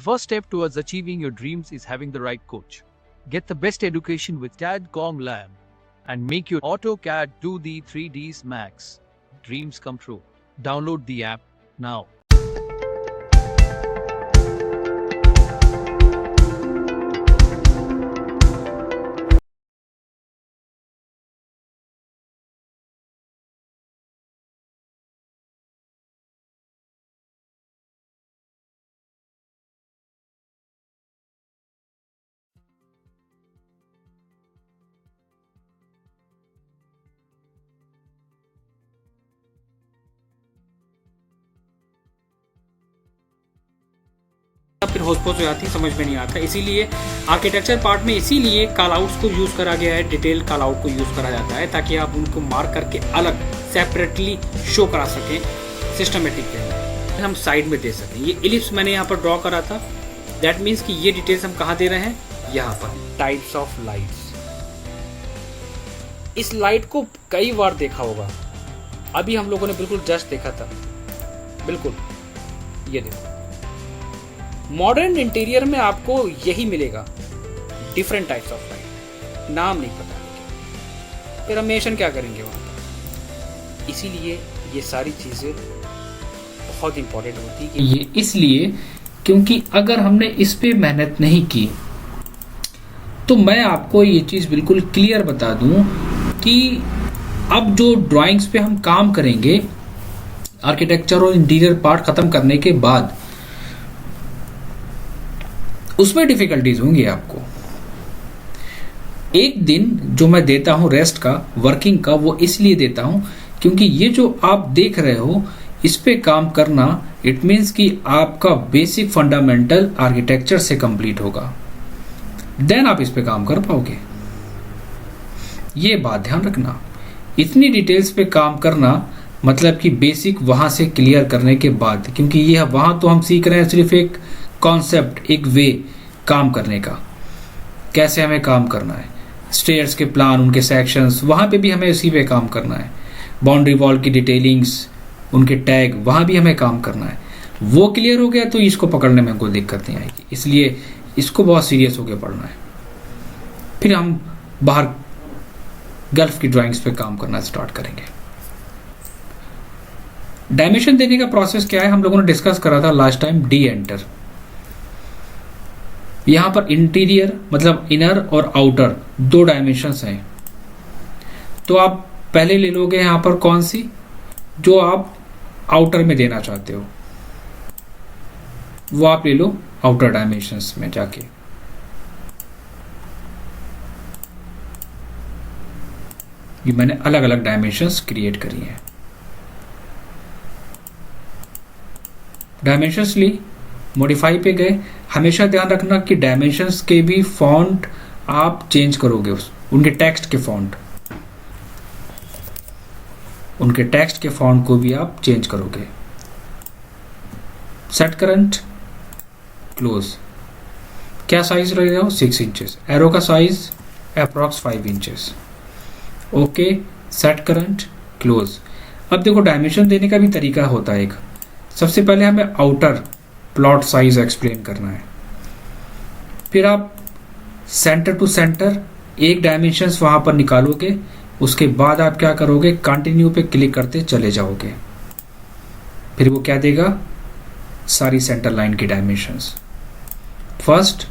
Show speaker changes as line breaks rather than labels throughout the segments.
first step towards achieving your dreams is having the right coach. Get the best education with CAD/COM Lab and make your AutoCAD 2D 3Ds Max dreams come true. Download the app now.
फिर होस्पोस हो जाती है, समझ में नहीं आता। इसीलिए architecture part में इसीलिए कॉल आउट्स को यूज़ करा गया है, डिटेल कॉल आउट को यूज़ करा जाता है ताकि आप उनको मार्क करके अलग सेपरेटली शो करा सकें सिस्टमेटिक वे, हम साइड में दे सकें। ये इलिप्स मैंने यहाँ पर ड्रॉ करा था, दैट मीन्स कि ये डिटेल्स हम कहाँ दे रहे हैं, यहाँ पर। टाइप्स ऑफ लाइट्स, इस लाइट को कई बार देखा होगा, अभी हम लोगों ने बिल्कुल जस्ट देखा था, बिल्कुल ये देखो। मॉडर्न इंटीरियर में आपको यही मिलेगा, डिफरेंट टाइप्स ऑफ लाइट, नाम नहीं पता, फिर हम मेंशन क्या करेंगे वहाँ पर। इसीलिए ये सारी चीज़ें बहुत इंपॉर्टेंट होती है।
ये इसलिए क्योंकि अगर हमने इस पे मेहनत नहीं की तो मैं आपको ये चीज़ बिल्कुल क्लियर बता दूं कि अब जो ड्राइंग्स पे हम काम करेंगे आर्किटेक्चर और इंटीरियर पार्ट खत्म करने के बाद, उसमें डिफिकल्टीज होंगी आपको। एक दिन जो मैं देता हूं रेस्ट का, वर्किंग का, वो इसलिए देता हूं क्योंकि ये जो आप देख रहे हो इस पे काम करना, इट मीन्स कि आपका बेसिक फंडामेंटल आर्किटेक्चर से कंप्लीट होगा, देन आप इस पे काम कर पाओगे। ये बात ध्यान रखना, इतनी डिटेल्स पे काम करना मतलब कि बेसिक वहां से क्लियर करने के बाद, क्योंकि ये वहां तो हम सीख रहे हैं सिर्फ एक कॉन्सेप्ट, एक वे काम करने का, कैसे हमें काम करना है, स्टेयर्स के प्लान, उनके सेक्शंस, वहां पे भी हमें उसी पे काम करना है, बाउंड्री वॉल की डिटेलिंग्स, उनके टैग, वहां भी हमें काम करना है। वो क्लियर हो गया तो इसको पकड़ने में कोई दिक्कत नहीं आएगी, इसलिए इसको बहुत सीरियस होकर पढ़ना है। फिर हम बाहर गल्फ की ड्राइंग्स पे काम करना स्टार्ट करेंगे। डायमेंशन देने का प्रोसेस क्या है, हम लोगों ने डिस्कस करा था लास्ट टाइम, डी एंटर। यहां पर इंटीरियर मतलब इनर और आउटर दो डायमेंशंस हैं, तो आप पहले ले लोगे यहां पर कौन सी, जो आप आउटर में देना चाहते हो वो आप ले लो आउटर डायमेंशंस में जाके। ये मैंने अलग अलग डायमेंशंस क्रिएट करी हैं। डायमेंशंस ली, मॉडिफाई पे गए। हमेशा ध्यान रखना कि डायमेंशंस के भी फॉन्ट आप चेंज करोगे, उनके टेक्स्ट के फॉन्ट, उनके टेक्स्ट के फॉन्ट को भी आप चेंज करोगे। सेट करंट, क्लोज, क्या साइज रहेगा, 6 इंचेस। एरो का size approx 5 inches. Okay, set current, close. अब देखो डायमेंशन देने का भी तरीका होता है एक। सबसे पहले हमें आउटर प्लॉट साइज एक्सप्लेन करना है, फिर आप सेंटर टू सेंटर एक डायमेंशंस वहां पर निकालोगे, उसके बाद आप क्या करोगे, कंटिन्यू पे क्लिक करते चले जाओगे, फिर वो क्या देगा, सारी सेंटर लाइन की dimensions. First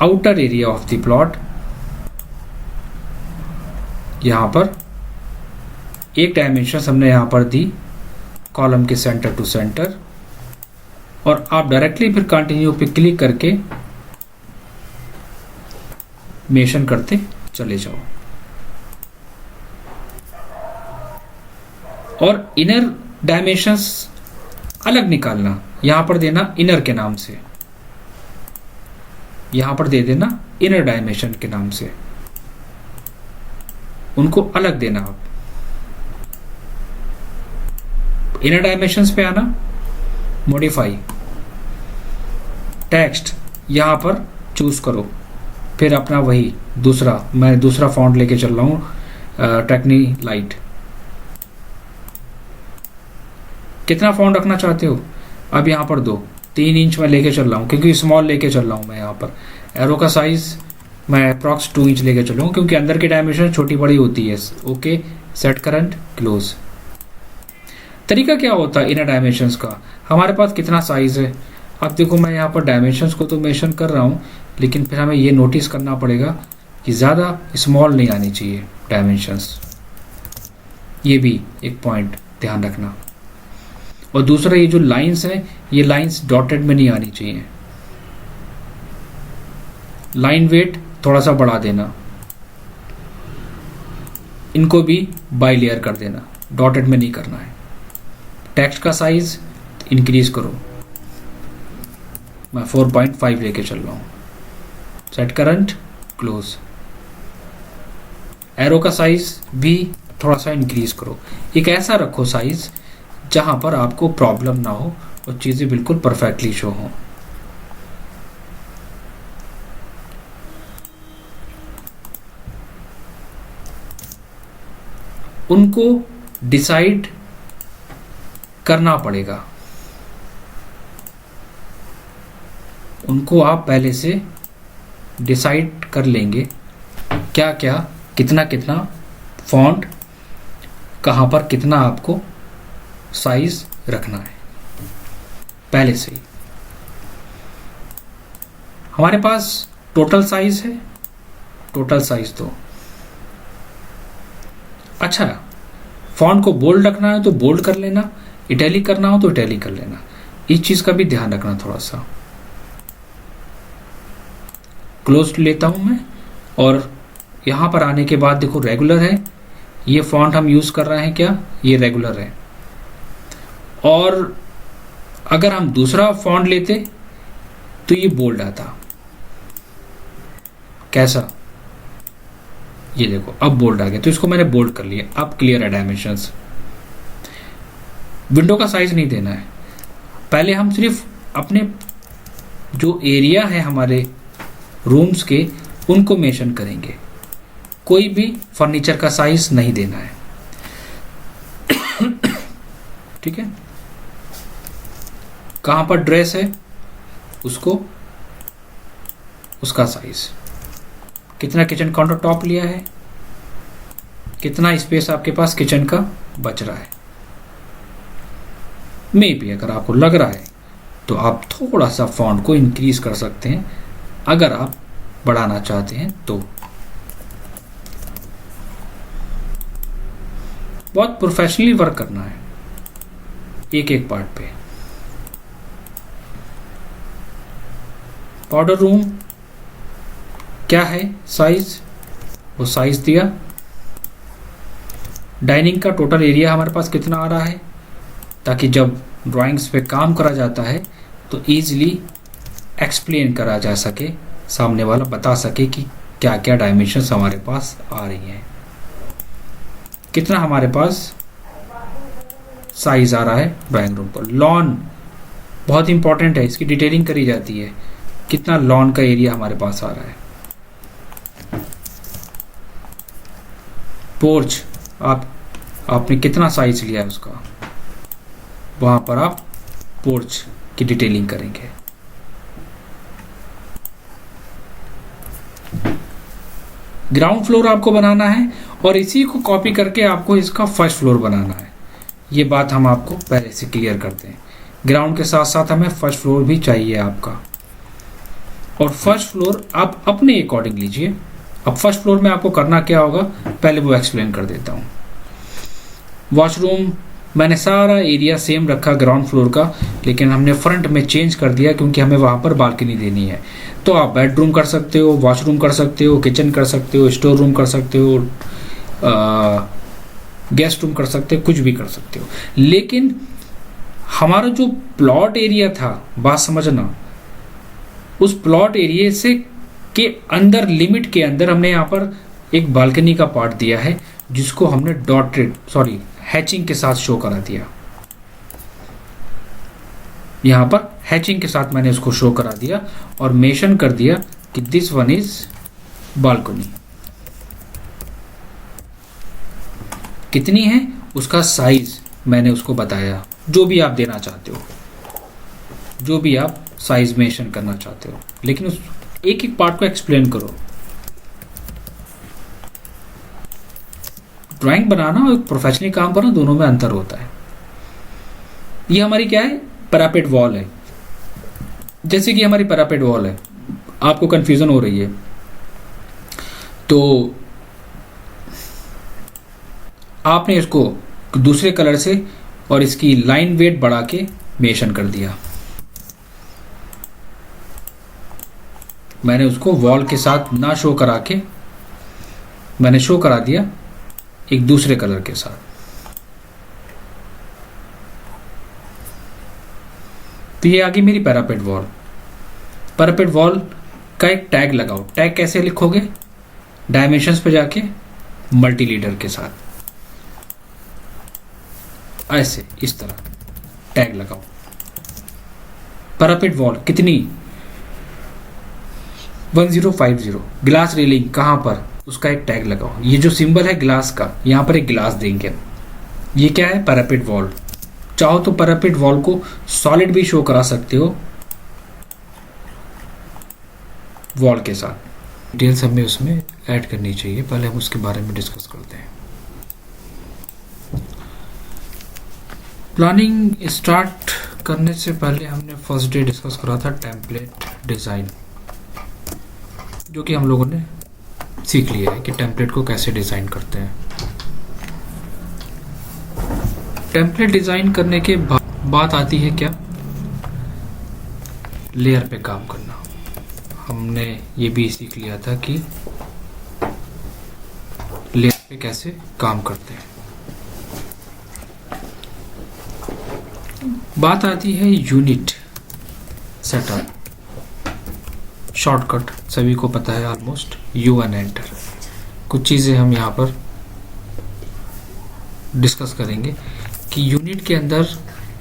outer area of the plot, यहां पर एक डायमेंशन हमने यहां पर दी कॉलम के सेंटर टू सेंटर, और आप डायरेक्टली फिर कंटिन्यू पे क्लिक करके मेंशन करते चले जाओ। और इनर डायमेंशंस अलग निकालना, यहां पर देना इनर के नाम से, यहां पर दे देना इनर डायमेंशन के नाम से, उनको अलग देना। आप इनर डायमेंशंस पे आना, मॉडिफाई, टेक्स्ट यहां पर चूज करो, फिर अपना वही दूसरा, मैं दूसरा फॉन्ट लेके चल रहा हूं, टेक्नी लाइट। कितना फॉन्ट रखना चाहते हो, अब यहां पर 2, 3 इंच में लेके चल रहा हूँ क्योंकि स्मॉल लेके चल रहा हूँ मैं यहाँ पर। एरो का साइज मैं अप्रॉक्स 2 इंच लेके चल रहा हूँ क्योंकि अंदर की डायमेंशन छोटी बड़ी होती है। Okay, set current, close. तरीका क्या होता है इनर डायमेंशंस का, हमारे पास कितना साइज है। अब देखो मैं यहाँ पर डायमेंशंस को तो मेंशन कर रहा हूँ, लेकिन फिर हमें ये नोटिस करना पड़ेगा कि ज़्यादा स्मॉल नहीं आनी चाहिए डायमेंशंस, ये भी एक पॉइंट ध्यान रखना। और दूसरा, ये जो लाइंस हैं ये लाइंस डॉटेड में नहीं आनी चाहिए। लाइन वेट थोड़ा सा बढ़ा देना, इनको भी बाई लेयर कर देना, डॉटेड में नहीं करना है। टेक्स्ट का साइज इंक्रीज करो, मैं 4.5 लेके चल रहा हूँ। Set current, close. एरो का साइज भी थोड़ा सा इंक्रीज करो, एक ऐसा रखो साइज जहां पर आपको प्रॉब्लम ना हो और चीजें बिल्कुल परफेक्टली शो हो। उनको डिसाइड करना पड़ेगा, उनको आप पहले से डिसाइड कर लेंगे क्या क्या, कितना कितना फॉन्ट, कहां पर कितना आपको साइज रखना है पहले से ही। हमारे पास टोटल साइज है, टोटल साइज तो अच्छा, फॉन्ट को बोल्ड रखना है तो बोल्ड कर लेना, इटैलिक करना हो तो इटैलिक कर लेना, इस चीज का भी ध्यान रखना थोड़ा सा। क्लोज लेता हूं मैं, और यहां पर आने के बाद देखो रेगुलर है, ये फॉन्ट हम यूज कर रहे हैं क्या, ये रेगुलर है। और अगर हम दूसरा फॉन्ट लेते तो ये बोल्ड आता, कैसा, ये देखो अब बोल्ड आ गया, तो इसको मैंने बोल्ड कर लिया। अब क्लियर है डायमेंशंस। विंडो का साइज नहीं देना है, पहले हम सिर्फ अपने जो एरिया है हमारे रूम्स के उनको मेंशन करेंगे, कोई भी फर्नीचर का साइज नहीं देना है। ठीक है, कहां पर ड्रेस है उसको, उसका साइज, कितना किचन काउंटर टॉप लिया है, कितना स्पेस आपके पास किचन का बच रहा है। मे भी अगर आपको लग रहा है तो आप थोड़ा सा फॉन्ट को इंक्रीज कर सकते हैं, अगर आप बढ़ाना चाहते हैं तो। बहुत प्रोफेशनली वर्क करना है एक एक पार्ट पे। पाउडर रूम क्या है साइज, वो साइज दिया। डाइनिंग का टोटल एरिया हमारे पास कितना आ रहा है, ताकि जब ड्राइंग्स पे काम करा जाता है तो इजीली एक्सप्लेन करा जा सके, सामने वाला बता सके कि क्या क्या डायमेंशंस हमारे पास आ रही हैं। कितना हमारे पास साइज आ रहा है ड्राइंग रूम पर। लॉन बहुत इंपॉर्टेंट है, इसकी डिटेलिंग करी जाती है, कितना लॉन का एरिया हमारे पास आ रहा है। पोर्च आपने कितना साइज लिया है उसका, वहां पर आप पोर्च की डिटेलिंग करेंगे। ग्राउंड फ्लोर आपको बनाना है और इसी को कॉपी करके आपको इसका फर्स्ट फ्लोर बनाना है। ये बात हम आपको पहले से क्लियर करते हैं। ग्राउंड के साथ साथ हमें फर्स्ट फ्लोर भी चाहिए आपका, और फर्स्ट फ्लोर आप अपने अकॉर्डिंग लीजिए। अब फर्स्ट फ्लोर में आपको करना क्या होगा, पहले वो एक्सप्लेन कर देता हूं। वॉशरूम मैंने सारा एरिया सेम रखा ग्राउंड फ्लोर का, लेकिन हमने फ्रंट में चेंज कर दिया क्योंकि हमें वहां पर बालकनी देनी है। तो आप बेडरूम कर सकते हो, वॉशरूम कर सकते हो, किचन कर सकते हो, स्टोर रूम कर सकते हो, गेस्ट रूम कर सकते हो, कुछ भी कर सकते हो। लेकिन हमारा जो प्लॉट एरिया था, बात समझना, उस प्लॉट एरिया से के अंदर, लिमिट के अंदर हमने यहाँ पर एक बालकनी का पार्ट दिया है, जिसको हमने हैचिंग के साथ शो करा दिया। यहां पर हैचिंग के साथ मैंने उसको शो करा दिया और मेंशन कर दिया कि दिस वन इज बालकनी। कितनी है उसका साइज मैंने उसको बताया, जो भी आप देना चाहते हो। जो भी आप साइज मेंशन करना चाहते हो, लेकिन उस एक एक पार्ट को एक्सप्लेन करो। ड्राइंग बनाना और प्रोफेशनली काम करना दोनों में अंतर होता है। ये हमारी क्या है, पैरापेट वॉल है। जैसे कि हमारी पैरापेट वॉल है, आपको कंफ्यूजन हो रही है तो आपने इसको दूसरे कलर से और इसकी लाइन वेट बढ़ा के मेंशन कर दिया। मैंने उसको वॉल के साथ ना शो करा के मैंने शो करा दिया एक दूसरे कलर के साथ। तो ये आ गई मेरी पैरापेट वॉल। पैरापेट वॉल का एक टैग लगाओ। टैग कैसे लिखोगे, डायमेंशंस पे जाके मल्टी लीडर के साथ ऐसे इस तरह टैग लगाओ। पैरापेट वॉल कितनी, 1050। ग्लास रेलिंग कहां पर, उसका एक टैग लगाओ। ये जो सिंबल है ग्लास का, यहां पर एक ग्लास देंगे। ये क्या है, पैरापेट वॉल। चाहो तो पैरापेट वॉल को सॉलिड भी शो करा सकते हो वॉल के साथ। डिटेल्स हमें उसमें ऐड करनी चाहिए, पहले हम उसके बारे में डिस्कस करते हैं। प्लानिंग स्टार्ट करने से पहले हमने फर्स्ट डे डिस्कस करा था टेम्पलेट डिज़ाइन, जो कि हम लोगों ने सीख लिया है कि टेम्पलेट को कैसे डिज़ाइन करते हैं। टेम्पलेट डिज़ाइन करने के बाद आती है क्या, लेयर पे काम करना। हमने ये भी सीख लिया था कि लेयर पे कैसे काम करते हैं। बात आती है यूनिट सेटअप। शॉर्टकट सभी को पता है ऑलमोस्ट, यू एंड एंटर। कुछ चीज़ें हम यहाँ पर डिस्कस करेंगे कि यूनिट के अंदर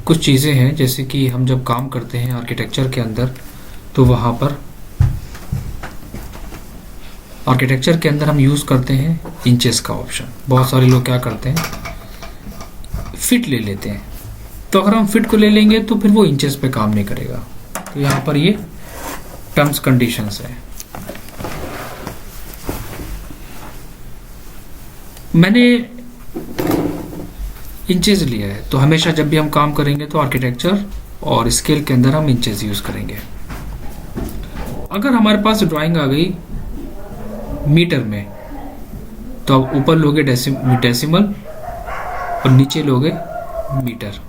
कुछ चीज़ें हैं, जैसे कि हम जब काम करते हैं आर्किटेक्चर के अंदर, तो वहाँ पर आर्किटेक्चर के अंदर हम यूज़ करते हैं इंचेस का ऑप्शन। बहुत सारे लोग क्या करते हैं, फिट ले लेते हैं। तो अगर हम फिट को ले लेंगे तो फिर वो इंचेस पे काम नहीं करेगा। तो यहाँ पर ये टर्म्स कंडीशंस है। मैंने इंचेस लिया है, तो हमेशा जब भी हम काम करेंगे तो आर्किटेक्चर और स्केल के अंदर हम इंचेस यूज करेंगे। अगर हमारे पास ड्राइंग आ गई मीटर में, तो आप ऊपर लोगे डेसिमल और नीचे लोगे मीटर।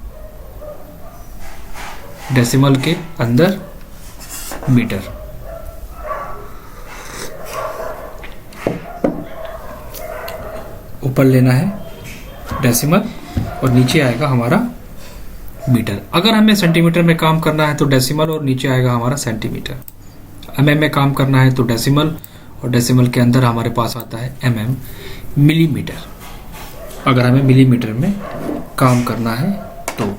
डेसिमल के अंदर मीटर। ऊपर लेना है डेसिमल और नीचे आएगा हमारा मीटर। अगर हमें सेंटीमीटर में काम करना है तो डेसिमल और नीचे आएगा हमारा सेंटीमीटर। एमएम में काम करना है तो डेसिमल और डेसिमल के अंदर हमारे पास आता है एमएम, मिलीमीटर। अगर हमें मिलीमीटर में काम करना है तो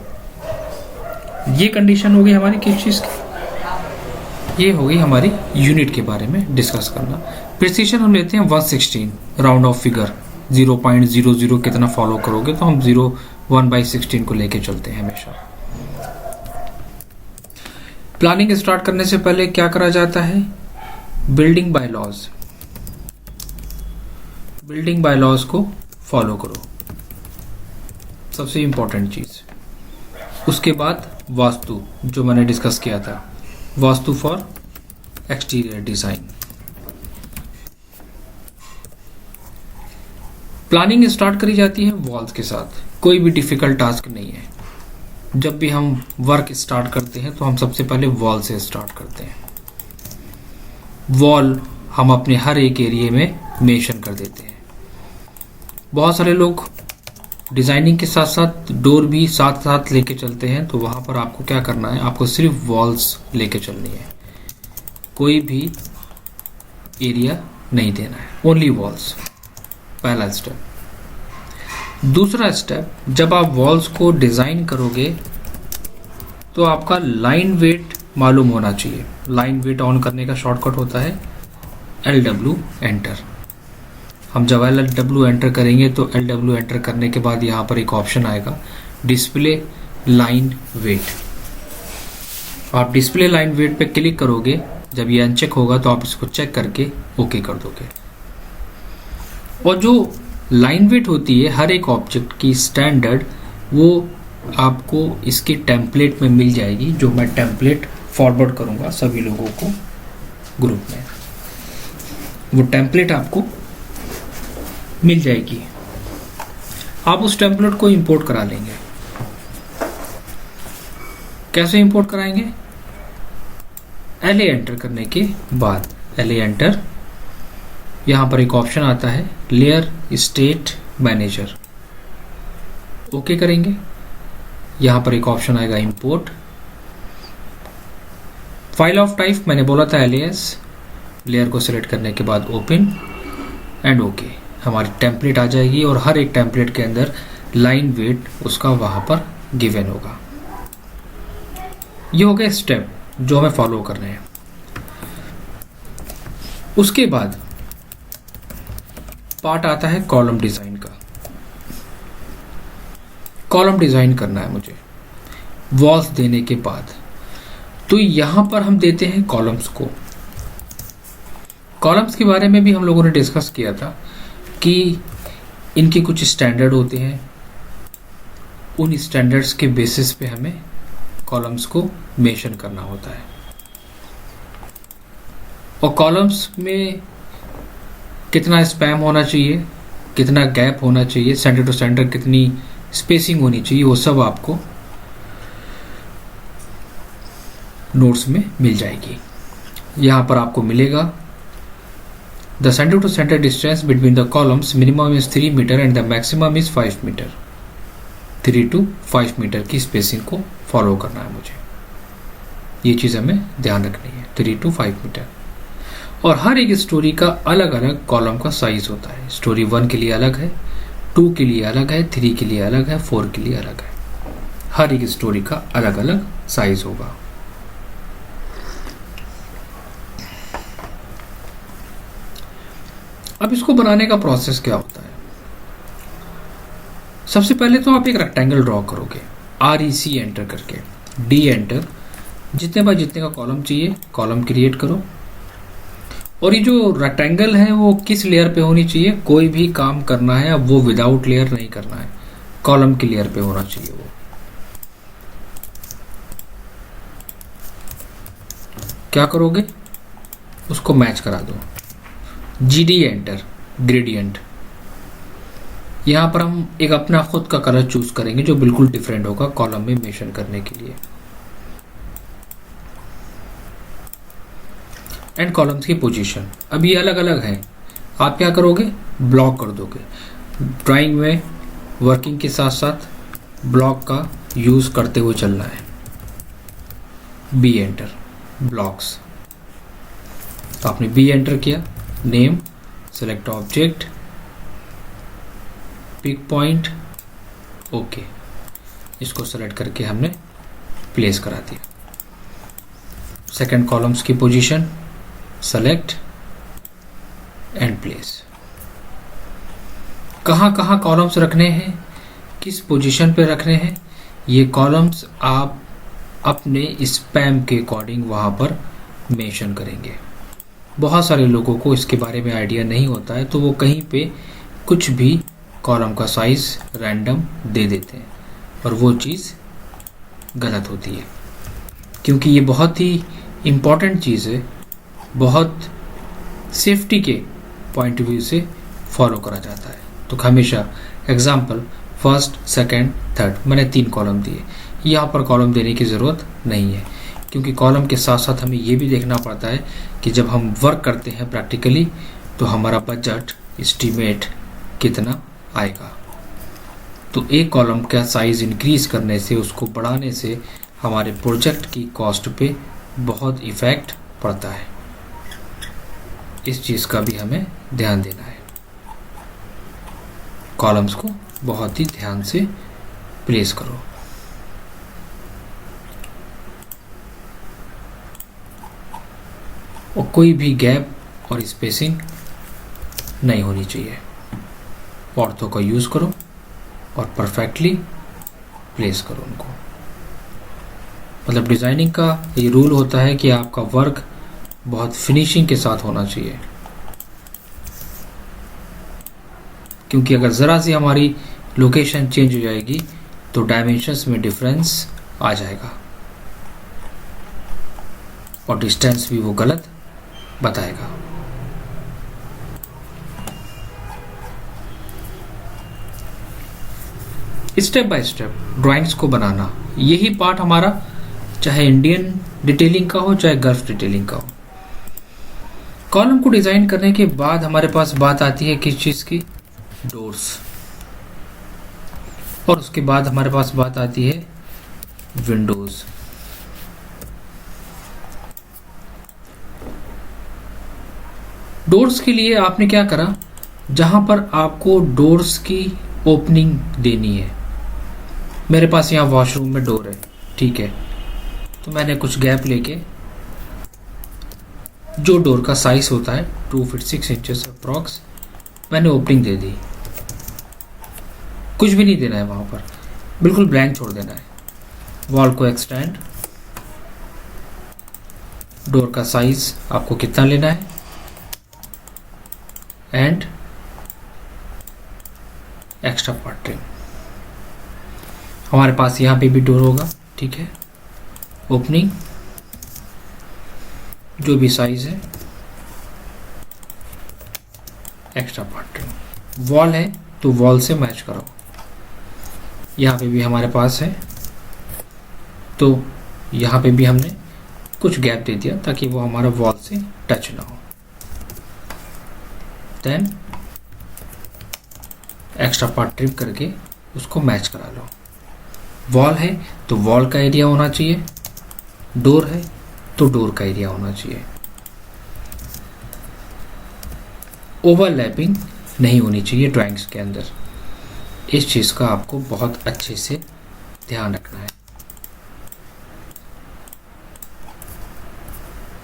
ये कंडीशन हो गई हमारी किस चीज़ की, ये हो गई हमारी यूनिट के बारे में डिस्कस करना। प्रिसीजन हम लेते हैं 116, राउंड ऑफ फिगर 0.00 कितना फॉलो करोगे तो हम 1/16 को लेके चलते हैं हमेशा। प्लानिंग स्टार्ट करने से पहले क्या करा जाता है, building bye laws. Building bye laws को फॉलो करो, सबसे इंपॉर्टेंट चीज। उसके बाद वास्तु, जो मैंने डिस्कस किया था, vastu for exterior design. Planning start करी जाती है वॉल्स के साथ। कोई भी डिफिकल्ट टास्क नहीं है। जब भी हम वर्क स्टार्ट करते हैं तो हम सबसे पहले वॉल से स्टार्ट करते हैं। वॉल हम अपने हर एक एरिया में मेंशन कर देते हैं। बहुत सारे लोग डिजाइनिंग के साथ साथ डोर भी साथ साथ लेके चलते हैं, तो वहां पर आपको क्या करना है, आपको सिर्फ वॉल्स लेके चलनी है, कोई भी एरिया नहीं देना है, ओनली वॉल्स। पहला स्टेप। दूसरा स्टेप, जब आप वॉल्स को डिजाइन करोगे तो आपका लाइन वेट मालूम होना चाहिए। लाइन वेट ऑन करने का शॉर्टकट होता है LW एंटर। हम जब LW एंटर करेंगे तो LW एंटर करने के बाद यहाँ पर एक ऑप्शन आएगा डिस्प्ले लाइन वेट। आप डिस्प्ले लाइन वेट पे क्लिक करोगे, जब ये अनचेक होगा तो आप इसको चेक करके ओके कर दोगे। और जो लाइन वेट होती है हर एक ऑब्जेक्ट की स्टैंडर्ड, वो आपको इसके टेम्पलेट में मिल जाएगी, जो मैं टेम्पलेट फॉरवर्ड करूंगा सभी लोगों को ग्रुप में। वो टेम्पलेट आपको मिल जाएगी, आप उस टेम्पलेट को इंपोर्ट करा लेंगे। कैसे इंपोर्ट कराएंगे? LA एंटर करने के बाद LA एंटर, यहां पर एक ऑप्शन आता है लेयर स्टेट मैनेजर, ओके करेंगे। यहां पर एक ऑप्शन आएगा इंपोर्ट फाइल ऑफ टाइप, मैंने बोला था LAS। लेयर को सिलेक्ट करने के बाद ओपन एंड ओके, हमारी टेम्पलेट आ जाएगी और हर एक टेम्पलेट के अंदर लाइन वेट उसका वहां पर गिवन होगा। ये हो गया स्टेप जो हमें फॉलो करने हैं। उसके बाद पार्ट आता है कॉलम डिजाइन का। कॉलम डिजाइन करना है मुझे वॉल्स देने के बाद, तो यहां पर हम देते हैं कॉलम्स को। कॉलम्स के बारे में भी हम लोगों ने डिस्कस किया था कि इनके कुछ स्टैंडर्ड होते हैं, उन स्टैंडर्ड्स के बेसिस पे हमें कॉलम्स को मेंशन करना होता है। और कॉलम्स में कितना स्पैम होना चाहिए, कितना गैप होना चाहिए, सेंटर टू सेंटर कितनी स्पेसिंग होनी चाहिए, वो सब आपको नोट्स में मिल जाएगी। यहां पर आपको मिलेगा the centre to centre distance between the columns minimum is 3 metre and the maximum is 5 metre. 3 to 5 metre की स्पेसिंग को फॉलो करना है मुझे, ये चीज हमें ध्यान रखनी है। 3 to 5 मीटर। और हर एक स्टोरी का अलग अलग कॉलम का साइज होता है। स्टोरी 1 के लिए अलग है, 2 के लिए अलग है, 3 के लिए अलग है, 4 के लिए अलग है। हर एक स्टोरी का अलग अलग साइज होगा। अब इसको बनाने का प्रोसेस क्या होता है? सबसे पहले तो आप एक रेक्टेंगल ड्रॉ करोगे, REC एंटर करके, D एंटर, जितने बार जितने का कॉलम चाहिए कॉलम क्रिएट करो। और ये जो रेक्टेंगल है वो किस लेयर पे होनी चाहिए? कोई भी काम करना है अब वो विदाउट लेयर नहीं करना है, कॉलम की लेयर पे होना चाहिए वो। क्या करोगे? उसको मैच करा दो। GD enter, gradient. यहां पर हम एक अपना खुद का कलर चूज करेंगे जो बिल्कुल डिफरेंट होगा कॉलम में मेंशन करने के लिए। एंड कॉलम्स की पोजीशन अब ये अलग अलग है, आप क्या करोगे? ब्लॉक कर दोगे। ड्राइंग में वर्किंग के साथ साथ ब्लॉक का यूज करते हुए चलना है। B enter, blocks. तो आपने B एंटर किया, name, select object, pick point, okay. इसको सेलेक्ट करके हमने प्लेस करा दिया। सेकंड कॉलम्स की पोजीशन, सेलेक्ट एंड प्लेस। कहां कहां कॉलम्स रखने हैं, किस पोजीशन पे रखने हैं, ये कॉलम्स आप अपने स्पैम के अकॉर्डिंग वहां पर मेंशन करेंगे। बहुत सारे लोगों को इसके बारे में आइडिया नहीं होता है, तो वो कहीं पे कुछ भी कॉलम का साइज रैंडम दे देते हैं और वो चीज़ गलत होती है, क्योंकि ये बहुत ही इम्पॉर्टेंट चीज़ है, बहुत सेफ्टी के पॉइंट ऑफ व्यू से फॉलो करा जाता है। तो हमेशा एग्जाम्पल फर्स्ट, सेकंड, थर्ड, मैंने 3 कॉलम दिए, यहाँ पर कॉलम देने की ज़रूरत नहीं है, क्योंकि कॉलम के साथ साथ हमें ये भी देखना पड़ता है कि जब हम वर्क करते हैं प्रैक्टिकली तो हमारा बजट एस्टीमेट कितना आएगा। तो एक कॉलम का साइज इंक्रीज करने से, उसको बढ़ाने से हमारे प्रोजेक्ट की कॉस्ट पे बहुत इफेक्ट पड़ता है। इस चीज़ का भी हमें ध्यान देना है। कॉलम्स को बहुत ही ध्यान से प्लेस करो। और कोई भी गैप और स्पेसिंग नहीं होनी चाहिए। ऑर्थो का यूज करो और परफेक्टली प्लेस करो उनको। मतलब डिज़ाइनिंग का ये रूल होता है कि आपका वर्क बहुत फिनिशिंग के साथ होना चाहिए, क्योंकि अगर ज़रा सी हमारी लोकेशन चेंज हो जाएगी तो डायमेंशंस में डिफरेंस आ जाएगा और डिस्टेंस भी वो गलत बताएगा। स्टेप बाय स्टेप ड्राइंग्स को बनाना, यही पार्ट हमारा चाहे इंडियन डिटेलिंग का हो चाहे गल्फ डिटेलिंग का हो। कॉलम को डिजाइन करने के बाद हमारे पास बात आती है किस चीज की, डोर्स, और उसके बाद हमारे पास बात आती है विंडोज। डोर्स के लिए आपने क्या करा, जहां पर आपको डोर्स की ओपनिंग देनी है, मेरे पास यहाँ वॉशरूम में डोर है, ठीक है, तो मैंने कुछ गैप लेके जो डोर का साइज होता है 2 फीट 6 इंचेस अप्रॉक्स, मैंने ओपनिंग दे दी। कुछ भी नहीं देना है वहां पर, बिल्कुल ब्लैंक छोड़ देना है। वॉल को एक्सटेंड, डोर का साइज आपको कितना लेना है, एंड एक्स्ट्रा पार्ट ट्रिम। हमारे पास यहाँ पे भी डोर होगा, ठीक है, ओपनिंग जो भी साइज है, एक्स्ट्रा पार्ट ट्रिम। वॉल है तो वॉल से मैच करो, यहाँ पे भी हमारे पास है तो यहाँ पे भी हमने कुछ गैप दे दिया ताकि वो हमारा वॉल से टच ना हो। देन एक्स्ट्रा पार्ट ट्रिम करके उसको मैच करा लो। वॉल है तो वॉल का एरिया होना चाहिए, डोर है तो डोर का एरिया होना चाहिए। ओवरलैपिंग नहीं होनी चाहिए ड्राइंग्स के अंदर, इस चीज़ का आपको बहुत अच्छे से ध्यान रखना है।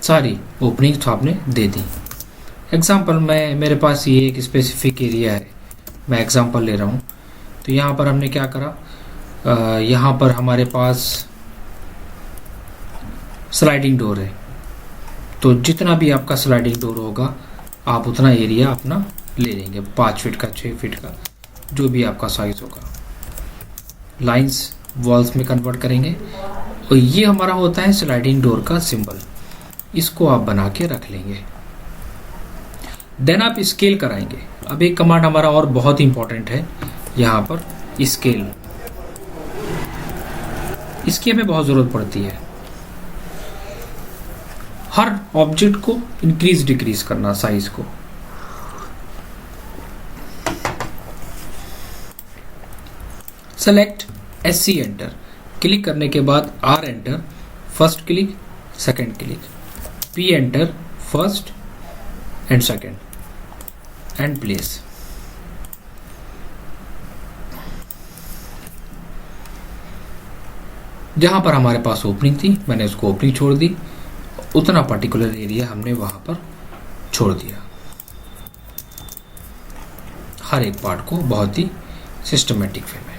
सारी ओपनिंग तो आपने दे दी। एग्जाम्पल मेरे पास ये एक स्पेसिफिक एरिया है, मैं एग्जाम्पल ले रहा हूँ। तो यहाँ पर हमने क्या करा, यहाँ पर हमारे पास स्लाइडिंग डोर है, तो जितना भी आपका स्लाइडिंग डोर होगा आप उतना एरिया अपना ले लेंगे, 5 फीट का 6 फीट का जो भी आपका साइज होगा। लाइंस वॉल्स में कन्वर्ट करेंगे और ये हमारा होता है स्लाइडिंग डोर का सिंबल, इसको आप बना के रख लेंगे। देन आप स्केल कराएंगे। अब एक कमांड हमारा और बहुत इंपॉर्टेंट है यहाँ पर, स्केल। इसकी हमें बहुत जरूरत पड़ती है, हर ऑब्जेक्ट को इंक्रीज डिक्रीज करना साइज को। सेलेक्ट SC एंटर, क्लिक करने के बाद R enter, first click second click, P enter first and second, and place. जहां पर हमारे पास ओपनिंग थी मैंने उसको ओपनिंग छोड़ दी, उतना पर्टिकुलर एरिया हमने वहां पर छोड़ दिया। हर एक पार्ट को बहुत ही सिस्टमेटिक वे में।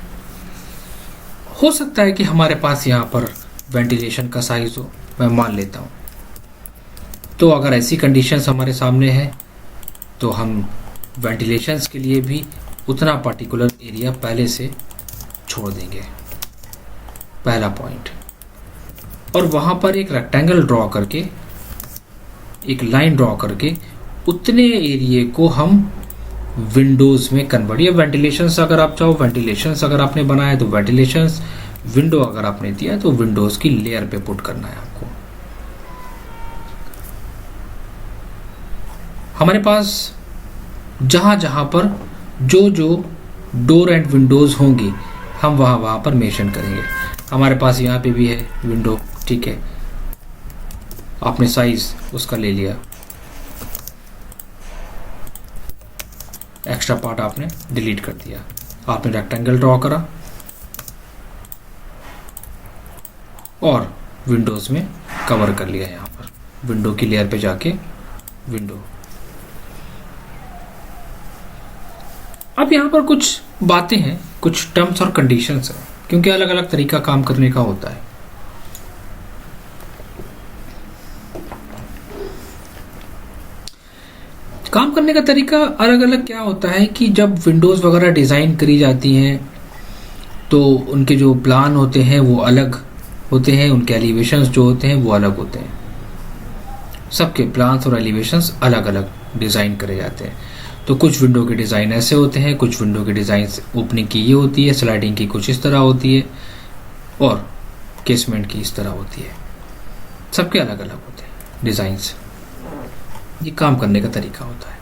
हो सकता है कि हमारे पास यहाँ पर वेंटिलेशन का साइज हो, मैं मान लेता हूँ, तो अगर ऐसी कंडीशंस हमारे सामने है तो हम वेंटिलेशंस के लिए भी उतना पर्टिकुलर एरिया पहले से छोड़ देंगे, पहला पॉइंट। और वहाँ पर एक रेक्टेंगल ड्रॉ करके, एक लाइन ड्रॉ करके उतने एरिया को हम विंडोज में कन्वर्ट, या वेंटिलेशंस अगर आप चाहो, वेंटिलेशंस अगर आपने बनाया तो वेंटिलेशंस, विंडो अगर आपने दिया तो विंडोज की लेयर पे पुट करना है आपको। हमारे पास जहां जहां पर जो जो डोर एंड विंडोज होंगी हम वहां वहां पर मेंशन करेंगे। हमारे पास यहाँ पे भी है विंडो, ठीक है, आपने साइज उसका ले लिया, एक्स्ट्रा पार्ट आपने डिलीट कर दिया, आपने रेक्टेंगल ड्रॉ करा और विंडोज में कवर कर लिया। यहाँ पर विंडो की लेयर पे जाके विंडो। अब यहाँ पर कुछ बातें हैं, कुछ टर्म्स और कंडीशंस हैं, क्योंकि अलग अलग तरीका काम करने का होता है। काम करने का तरीका अलग अलग क्या होता है कि जब विंडोज़ वगैरह डिज़ाइन करी जाती हैं तो उनके जो प्लान होते हैं वो अलग होते हैं, उनके एलिवेशंस जो होते हैं वो अलग होते हैं। सबके प्लान्स और एलिवेशंस अलग अलग डिज़ाइन करे जाते हैं। तो कुछ विंडो के डिज़ाइन ऐसे होते हैं, कुछ विंडो के डिज़ाइन ओपनिंग की ये होती है, स्लाइडिंग की कुछ इस तरह होती है और केसमेंट की इस तरह होती है। सबके अलग अलग होते हैं डिज़ाइंस। ये काम करने का तरीका होता है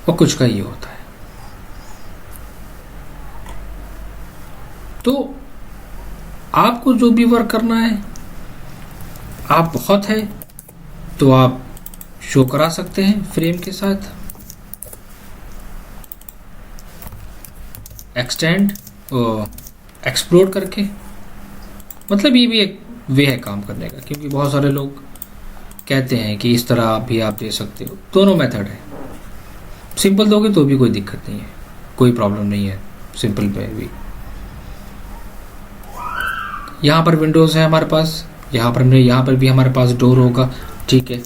और कुछ का ये होता है। तो आपको जो भी वर्क करना है, आप बहुत है तो आप शो करा सकते हैं फ्रेम के साथ, एक्सटेंड और एक्सप्लोड करके। मतलब ये भी एक वे है काम करने का, क्योंकि बहुत सारे लोग कहते हैं कि इस तरह भी आप दे सकते हो। दोनों मेथड है। सिंपल दोगे तो भी कोई दिक्कत नहीं है, कोई प्रॉब्लम नहीं है सिंपल पे भी। यहाँ पर विंडोज़ है हमारे पास, यहाँ पर भी हमारे पास डोर होगा। ठीक है,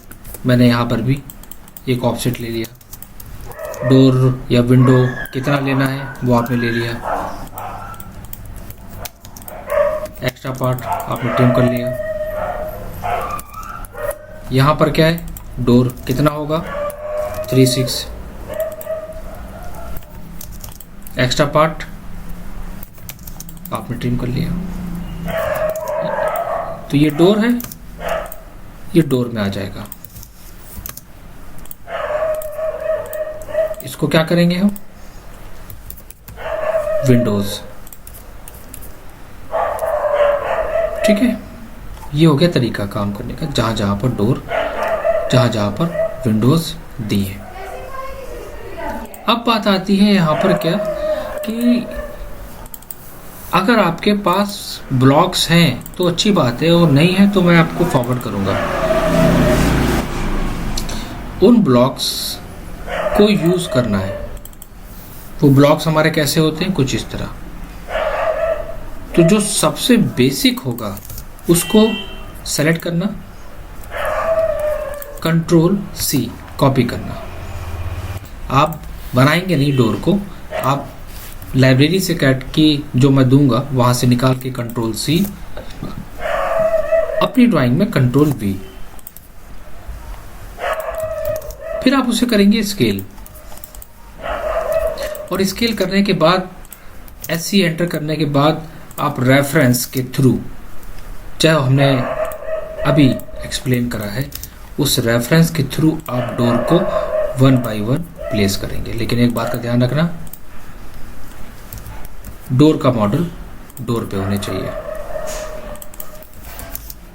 मैंने यहाँ पर भी एक ऑफसेट ले लिया। डोर या विंडो कितना लेना है वो आपने ले लिया। एक्स्ट्रा पार्ट आपने ट्रिम कर लिया। यहाँ पर क्या है, डोर कितना होगा 3/6। एक्स्ट्रा पार्ट आपने ट्रिम कर लिया। तो ये डोर है, ये डोर में आ जाएगा। इसको क्या करेंगे हम, विंडोज। ठीक है, ये हो गया तरीका काम करने का, जहां जहां पर डोर, जहां जहां पर विंडोज दिए। अब बात आती है यहां पर क्या कि अगर आपके पास ब्लॉक्स हैं तो अच्छी बात है, और नहीं है तो मैं आपको फॉरवर्ड करूंगा। उन ब्लॉक्स को यूज करना है। वो ब्लॉक्स हमारे कैसे होते हैं, कुछ इस तरह। तो जो सबसे बेसिक होगा उसको सेलेक्ट करना, Ctrl+C कॉपी करना। आप बनाएंगे नहीं डोर को, आप लाइब्रेरी से कैट की जो मैं दूंगा वहां से निकाल के Ctrl+C, अपनी ड्राइंग में Ctrl+V, फिर आप उसे करेंगे स्केल। और स्केल करने के बाद SC एंटर करने के बाद आप रेफरेंस के थ्रू, चाहे हमने अभी एक्सप्लेन करा है, उस रेफरेंस के थ्रू आप डोर को 1 by 1 प्लेस करेंगे। लेकिन एक बात का ध्यान रखना, डोर का मॉडल डोर पे होने चाहिए।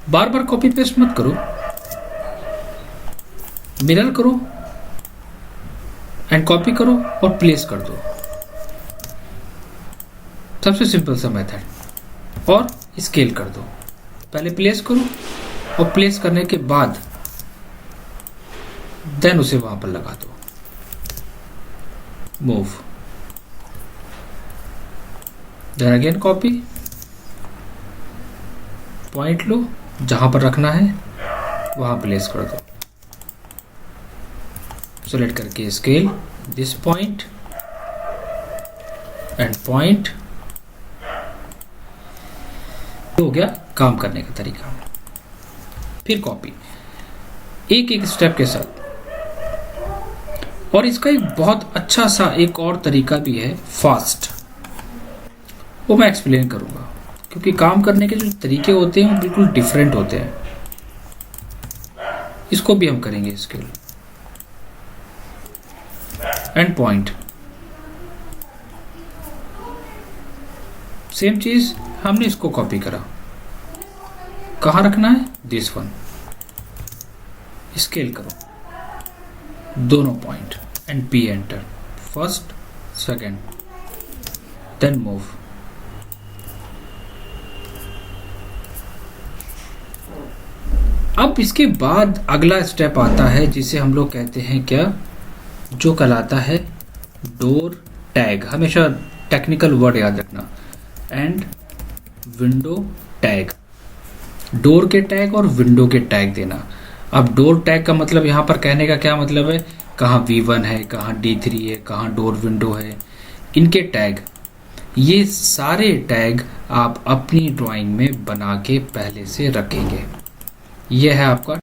बार बार कॉपी पेस्ट मत करो, मिरर करो एंड कॉपी करो और प्लेस कर दो। सबसे सिंपल सा मेथड। और स्केल कर दो, पहले प्लेस करो और प्लेस करने के बाद देन उसे वहां पर लगा दो। Move, then again copy, point लो, जहां पर रखना है वहां प्लेस कर दो। सेलेक्ट करके scale this point and point. हो गया काम करने का तरीका। फिर कॉपी, एक एक स्टेप के साथ। और इसका एक बहुत अच्छा सा एक और तरीका भी है, फास्ट, वो मैं एक्सप्लेन करूंगा, क्योंकि काम करने के जो तरीके होते हैं वो बिल्कुल डिफरेंट होते हैं। इसको भी हम करेंगे स्केल एंड पॉइंट। सेम चीज हमने इसको कॉपी करा, कहां रखना है, दिस वन। स्केल करो दोनों point and P enter, first second, then move. अब इसके बाद अगला स्टेप आता है जिसे हम लोग कहते हैं क्या, जो कहलाता है डोर टैग। हमेशा टेक्निकल वर्ड याद रखना, एंड विंडो टैग। डोर के टैग और विंडो के टैग देना। अब डोर टैग का मतलब यहाँ पर कहने का क्या मतलब है, कहाँ V1 है, कहाँ D3 है, कहाँ डोर विंडो है, इनके टैग, ये सारे टैग आप अपनी ड्राइंग में बना के पहले से रखेंगे। यह है आपका